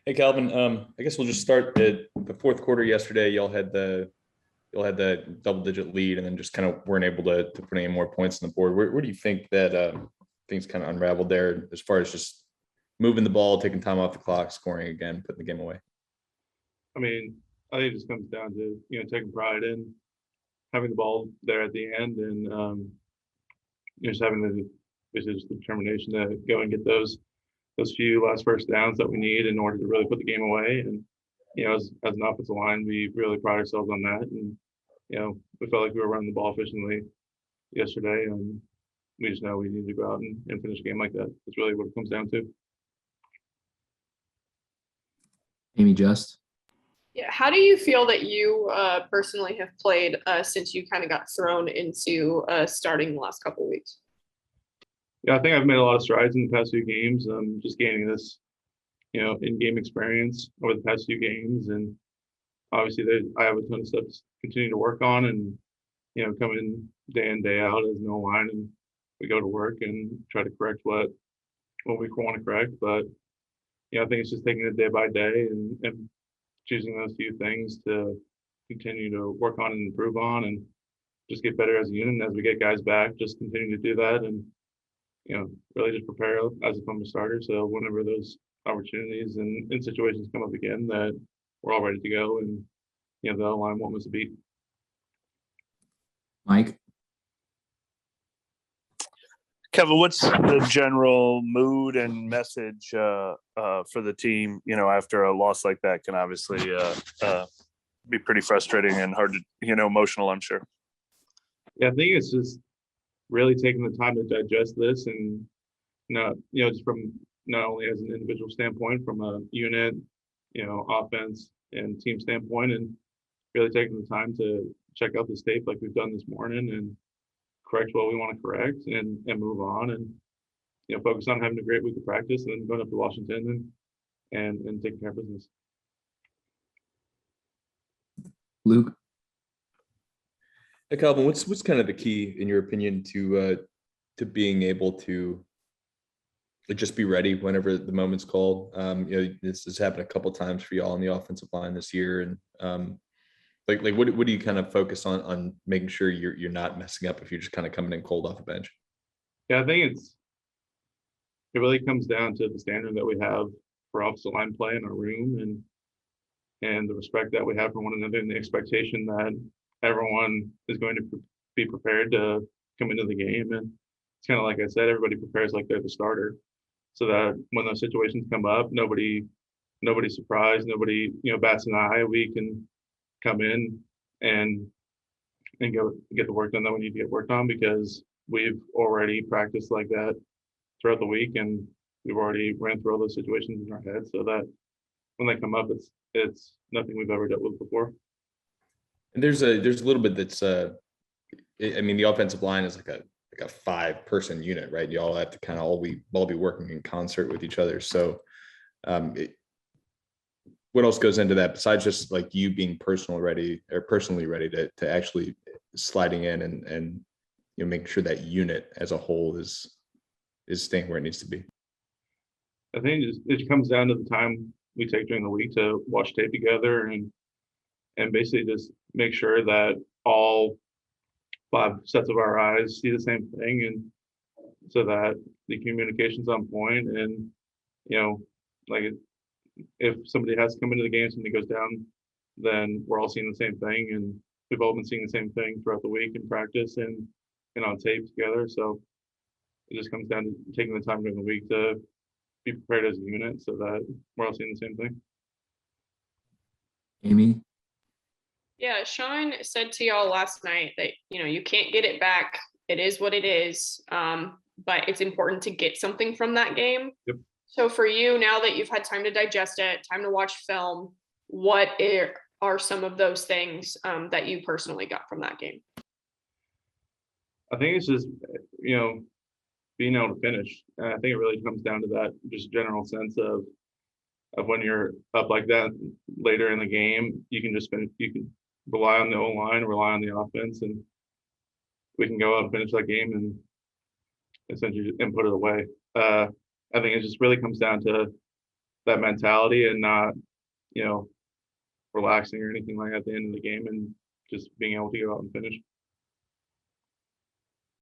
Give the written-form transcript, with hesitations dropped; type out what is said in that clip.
Hey Calvin, I guess we'll just start at the fourth quarter yesterday. Y'all had the double digit lead and then just kind of weren't able to put any more points on the board. Where do you think that things kind of unraveled there as far as just moving the ball, taking time off the clock, scoring again, putting the game away? I mean, I think it just comes down to taking pride in having the ball there at the end, and just having the determination to go and get those few last first downs that we need in order to really put the game away. And as an offensive line, we really pride ourselves on that. And we felt like we were running the ball efficiently yesterday, and we just know we need to go out and finish a game like that. That's really what it comes down to. Amy Just. Yeah, how do you feel that you personally have played since you kind of got thrown into starting the last couple of weeks? Yeah, I think I've made a lot of strides in the past few games. Just gaining this, in-game experience over the past few games, and obviously I have a ton of stuff to continue to work on, and coming day in day out as no line, and we go to work and try to correct what we want to correct. But I think it's just taking it day by day and choosing those few things to continue to work on and improve on, and just get better as a unit. And as we get guys back, just continue to do that, and really just prepare as if I'm a starter. So whenever those opportunities and situations come up again, that we're all ready to go, and the line won't miss a beat. Mike. Kevin, what's the general mood and message for the team? After a loss like that can obviously be pretty frustrating and hard to, emotional, I'm sure. Yeah, I think it's just really taking the time to digest this, and just from not only as an individual standpoint, from a unit, offense and team standpoint, and really taking the time to check out the tape like we've done this morning and correct what we want to correct, and move on, and focus on having a great week of practice, and then going up to Washington and taking care of business. Luke. Hey Calvin, what's kind of the key in your opinion to being able to just be ready whenever the moment's called? This has happened a couple of times for y'all on the offensive line this year, and what do you kind of focus on making sure you're not messing up if you're just kind of coming in cold off the bench? Yeah, I think it really comes down to the standard that we have for offensive line play in our room, and the respect that we have for one another, and the expectation that everyone is going to be prepared to come into the game. And it's kind of like I said, everybody prepares like they're the starter, so that when those situations come up, nobody's surprised, nobody bats an eye. We can come in and go get the work done that we need to get worked on, because we've already practiced like that throughout the week, and we've already ran through all those situations in our head, so that when they come up, it's nothing we've ever dealt with before. And there's a little bit that's the offensive line is like a 5-person unit, right? You all have to kind of all be working in concert with each other. So what else goes into that besides just like you being personally ready to actually sliding in and making sure that unit as a whole is staying where it needs to be? I think it comes down to the time we take during the week to watch tape together, and basically just make sure that all 5 sets of our eyes see the same thing, and so that the communication's on point. And like if somebody has to come into the game, somebody goes down, then we're all seeing the same thing, and we've all been seeing the same thing throughout the week in practice and on tape together. So it just comes down to taking the time during the week to be prepared as a unit, so that we're all seeing the same thing. Amy. Yeah, Sean said to y'all last night that you can't get it back. It is what it is, but it's important to get something from that game. Yep. So for you, now that you've had time to digest it, time to watch film, what are some of those things that you personally got from that game? I think it's just being able to finish. And I think it really comes down to that just general sense of when you're up like that later in the game, you can just finish. You can rely on the O-line, rely on the offense, and we can go out and finish that game and essentially just input it away. I think it just really comes down to that mentality and not, relaxing or anything like at the end of the game, and just being able to go out and finish.